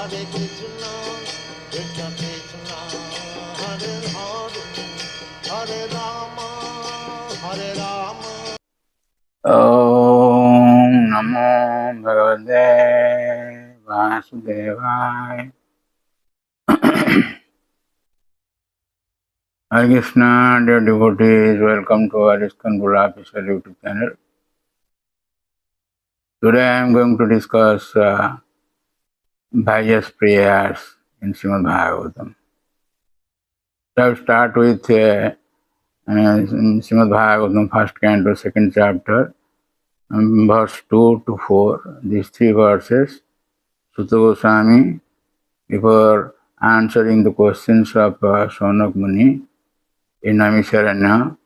Krishna Krishna, Hare Hare, Hare Rama, Hare Rama. Om Namo Bhagavate Vasudevaya. Hare Krishna, dear devotees, welcome to our ISKCON official YouTube channel. Today I am going to discuss various prayers in Srimad Bhagavatam. So I will start with Srimad Bhagavatam, first canto, second chapter, verse 2 to 4. These three verses, Suta Goswami, before answering the questions of Shonak Muni in Namisaranya,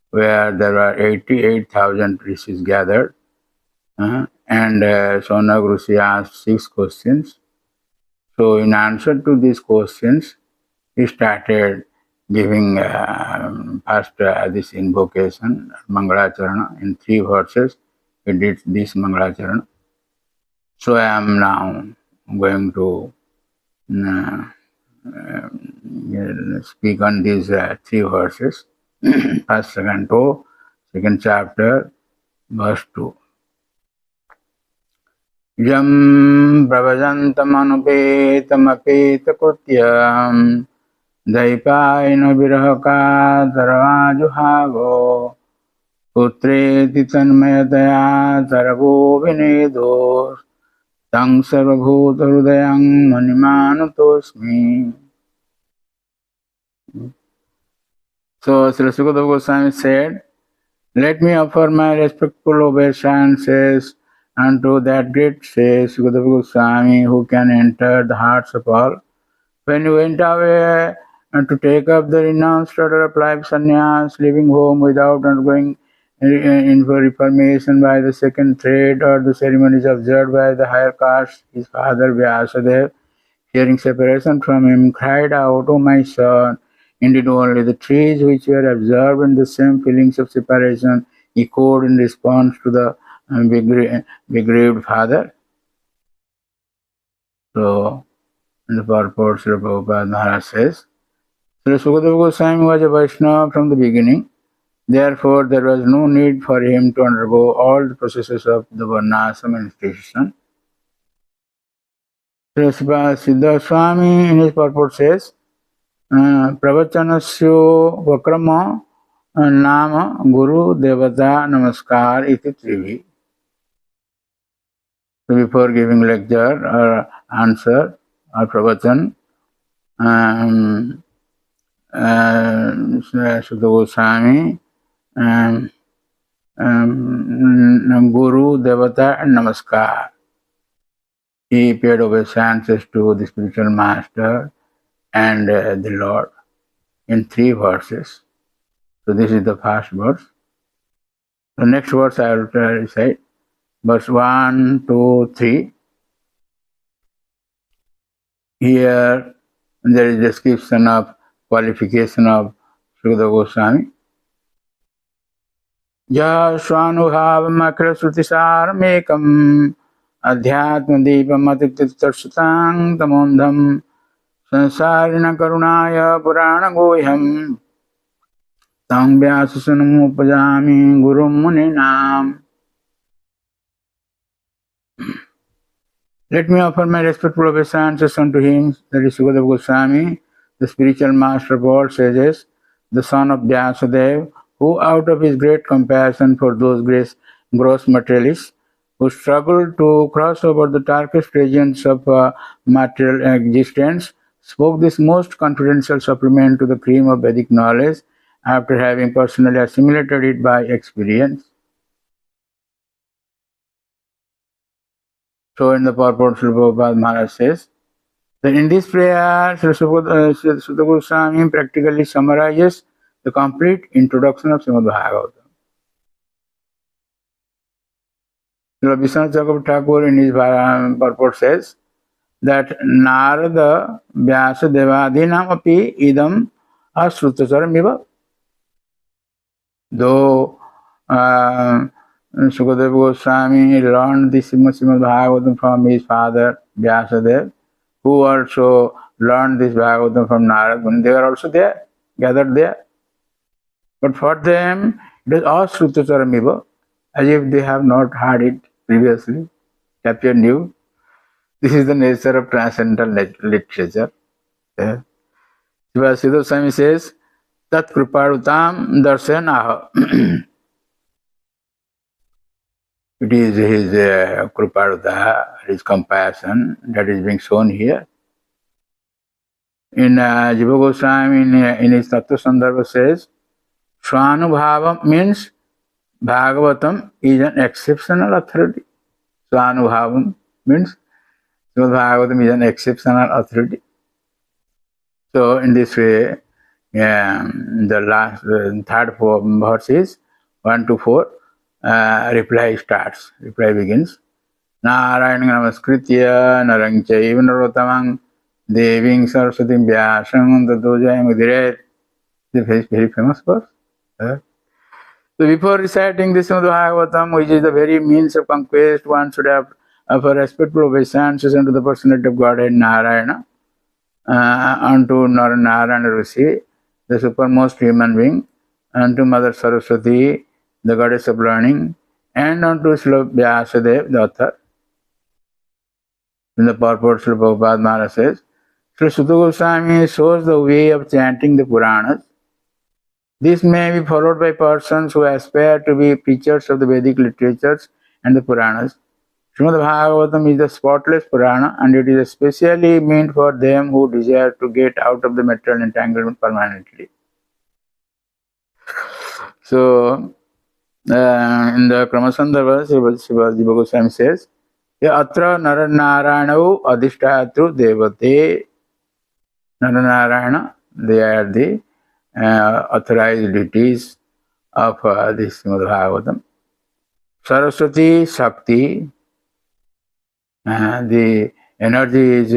where there were 88,000 rishis gathered, and Shonak Rishi asked 6 questions. So in answer to these questions, he started giving first this invocation, Mangalacharana, in 3 verses. He did this Mangalacharana. So I am now going to speak on these 3 verses. First canto, second chapter, verse 2. Yam pravajantamanopetamapetakutyam Daipayana virahaka taravajuhavo putreti tanmayataya taravo vinedos tang sarvabhuta hrudayang manimanatosmi. So Srila Suta Goswami said, let me offer my respectful obeisances unto that great sage Suta Goswami who can enter the hearts of all. When he went away to take up the renounced order of life sannyas, leaving home without undergoing reformation by the second thread or the ceremonies observed by the higher caste, his father Vyasadeva, hearing separation from him, cried out, O my son, indeed only the trees which were observed in the same feelings of separation echoed in response to the bereaved father. So, in the purport, Srila Prabhupada Maharaj says, Srila Sukadeva Goswami was a Vaishnava from the beginning. Therefore, there was no need for him to undergo all the processes of the Varnashrama institution. Srila Siddha Swami in his purport says, Pravachanasyo Vakrama Nama Guru Devata Namaskar iti trivi. So before giving lecture or answer or pravachan, Suta Goswami, Guru, Devata and Namaskar. He paid obeisances to the spiritual master and the Lord in 3 verses. So this is the first verse. The next verse I will recite. Verse 1, 2, 3. Here there is description of qualification of Suta Goswami. Ya swanubhavam akhila srutisaramekam adhyatma deepam atitittarshutang tamondham sansarina karunaya purana goyam tang vyasasanam upajami gurum muninam. Let me offer my respectful obeisances unto him, that is Sukadeva Goswami, the spiritual master of all sages, the son of Vyasadeva, who out of his great compassion for those gross materialists who struggle to cross over the darkest regions of material existence, spoke this most confidential supplement to the cream of Vedic knowledge after having personally assimilated it by experience. So in the purport, Srila Prabhupada Maharaj says that in this prayer, Srila Suta Goswami practically summarizes the complete introduction of Srimad Bhagavatam. Srila Vishwanath Chakravarti Thakur in his purport says that Narada Vyasa Devadinam api idam asrutasaram. Though Sukadeva Goswami learned this Srimad Bhagavatam from his father Vyasadeva, who also learned this Bhagavatam from Narad Muni, they were also there, gathered there. But for them, it is asrutacharam, as if they have not heard it previously, captured new. This is the nature of transcendental literature. Yeah. Suta Goswami says, Tat Kriparutam Darsanaha. It is his Kriparuta, his compassion that is being shown here. In Jiva Goswami, in his Tattva Sandarbha says, Swanubhava means Bhagavatam is an exceptional authority. Swanubhavam means Srimad Bhagavatam is an exceptional authority. So in this way, the last third four verses, 1 to 4, reply starts. Reply begins. Narayana namaskritya narang chaiva narottamang deving saraswatim vyasam tato jayamudire. The very famous verse. So before reciting this Srimad Bhagavatam, which is the very means of conquest, one should have offer respectful obeisances unto the personality of Godhead Narayana, unto Narayana Rishi, the supermost human being, unto Mother Saraswati, the goddess of learning, and unto Srila Vyasadeva, the author. In the purport, Srila Prabhupada Maharaj says, Srila Suta Goswami shows the way of chanting the Puranas. This may be followed by persons who aspire to be preachers of the Vedic literatures and the Puranas. Srimad Bhagavatam is the spotless Purana, and it is especially meant for them who desire to get out of the material entanglement permanently. So, in the Kramasandarbha, Jiva Goswami says, Atra Naranarayana Adhishtatru Devate. Naranarayana, they are the authorized deities of this Srimad Bhagavatam. Saraswati Shakti, the energy is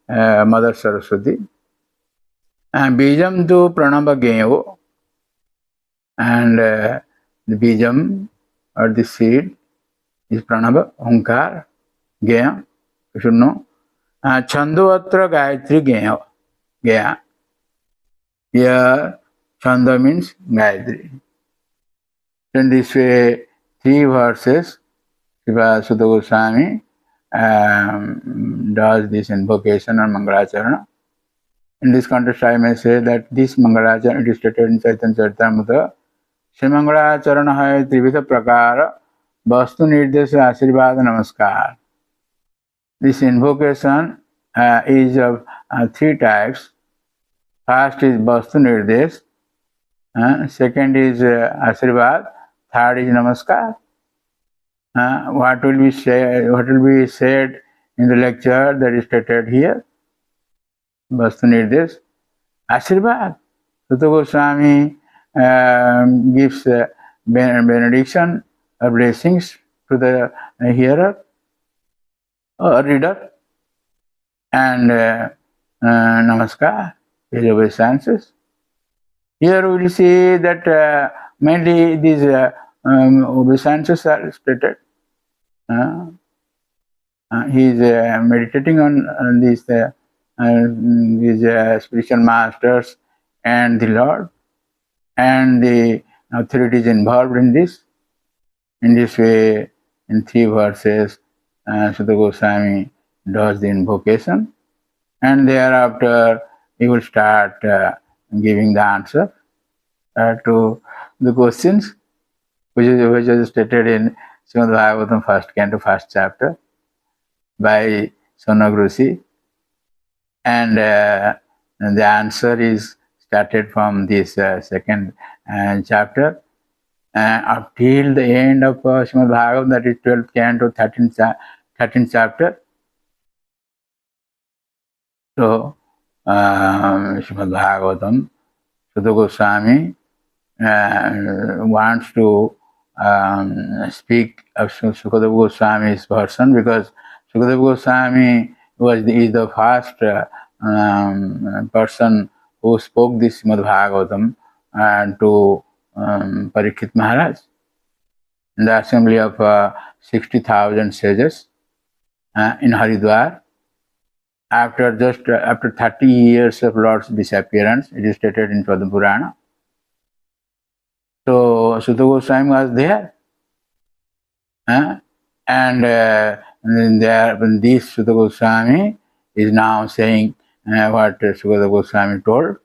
Mother Saraswati. And Bijam tu Pranava Geyo, and the Bijam or the seed is Pranava, Onkar, Geya, you should know. Chandoatra Gayatri Geya. Geya. Here, Chanda means Gayatri. In this way, 3 verses, Srila Suta Goswami does this invocation on Mangalacharana. In this context, I may say that this Mangalacharana, it is stated in Chaitanya Charitamrita, Shri Mangalacharana hai Trividha Prakara, Vastu Nirdesha Asirvada Namaskar. This invocation is of 3 types. First is Vastu Nirdesh, second is Asirvad, third is Namaskar. What will be said in the lecture that is stated here? Vastu Nirdesh, Asirvad. Suta Goswami gives benediction or blessings to the hearer or reader, and Namaskar is obeisances. Here we will see that mainly these obeisances are stated. He is meditating on these spiritual masters and the Lord and the authorities involved in this. In this way, in 3 verses, Suta Goswami does the invocation, and thereafter he will start giving the answer to the questions which is stated in Srimad Bhagavatam first canto, first chapter by Sonag Rishi, and the answer is started from this second chapter up till the end of Srimad Bhagavatam, that is 12th canto, 13th chapter. So, Srimad Bhagavatam, Suta Goswami wants to speak of Sukadeva Goswami's person, because Sukadeva Goswami is the first person who spoke this Srimad Bhagavatam to Parikshit Maharaj in the assembly of 60,000 sages in Haridwar. after 30 years of Lord's disappearance. It is stated in Padma Purana. So Suta Goswami was there, and this Suta Goswami is now saying what Suta Goswami told.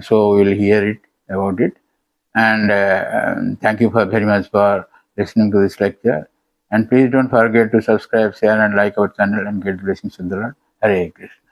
So we will hear it about it. And thank you very much for listening to this lecture. And please don't forget to subscribe, share, and like our channel and get blessings of the Lord. Hare Krishna.